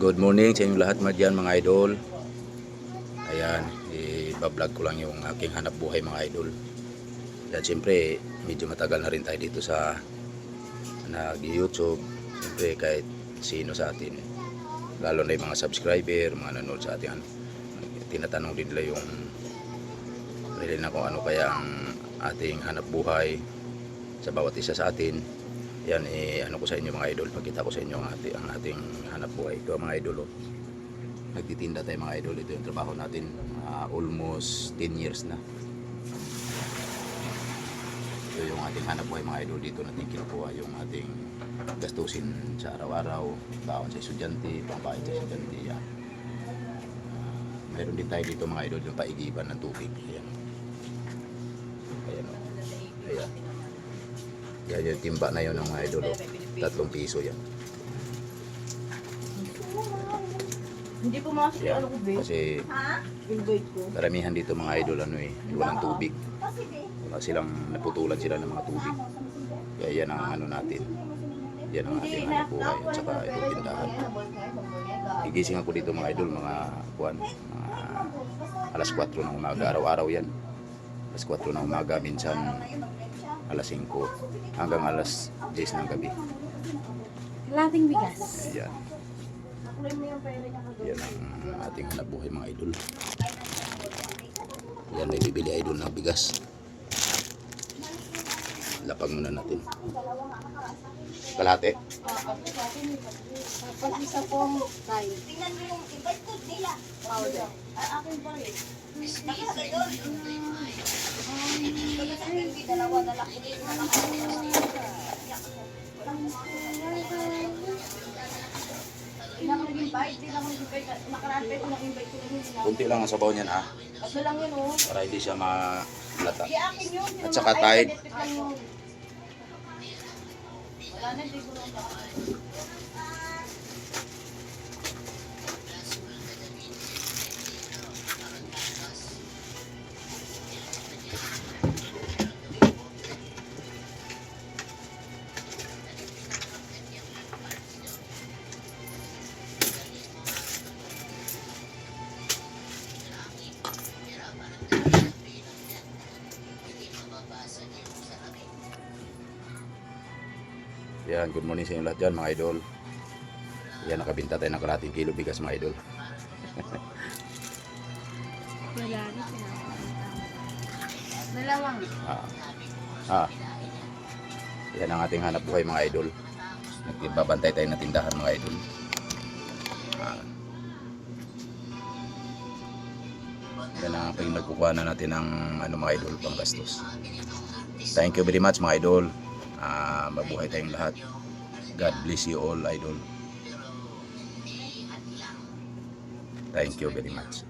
Good morning sa inyong lahat mga idol. Ayan, i-vlog ko lang yung aking hanap buhay mga idol. Yan, siyempre medyo matagal na rin tayo dito sa nag-YouTube. Siyempre kahit sino sa atin, lalo na yung mga subscriber, mga nanonood sa atin, tinatanong din nila yung nila na kung ano kaya ang ating hanap buhay sa bawat isa sa atin. Yan, ano ko sa inyo mga idol, pakita ko sa inyo ang ating hanap buhay. Ito mga idol, nagtitinda tayo mga idol. Ito yung trabaho natin, almost 10 years na. Ito yung ating hanap buhay mga idol. Dito natin kinukuha yung ating gastusin sa araw-araw, baon sa estudyante, pambayad sa estudyante. Yan. Meron din tayo dito mga idol yung paigiban ng tubig. Ayan. Ayan o. Ayan. Yan yung timba na yun ng mga idol. 3 piso yan. Hindi pumasok yung ano ko, babe. Kasi Invite ko. karamihan dito mga idol walang tubig. Wala silang naputulan sila ng mga tubig. Kaya yan ang ano natin. Yan ang ating hanap buhay at saka itong tindahan. Gigising ako dito mga idol mga alas 4 ng umaga. Araw-araw yan. Alas 4 ng umaga, minsan alas 5 hanggang alas 10 ng gabi. Lating bigas. Ayan. Yan ang ating hanap buhay mga idol. Yan, may bibili idol ng bigas. Lapag muna natin. Kalahati. Tapos isa pong tayo. Tingnan mo yung invite ko nila. Powder. Akin pa rin. Nakita yun. Hindi dalawa lalaki. Hindi lang nag-invite. Hindi lang nag-invite. Nakaraan pa ito nag-invite ko. Kunti lang ang sabaw niyan ha. Kasi lang yun oh. Para hindi siya malata. Iakin yun. At saka Tide. Wala na, hindi ko lang. Yan, good morning sa inyo lahat dyan mga idol. Yan, nakabinta tayo ng kalahating kilo bigas mga idol. Wala na, dalawang. Yan ang ating hanap buhay mga idol. Nagbabantay tayo ng tindahan mga idol. Yan ang pinagkukuha na natin ng mga idol pang gastos. Thank you very much mga idol. Mabuhay tayong lahat. God bless you all idol. Thank you very much.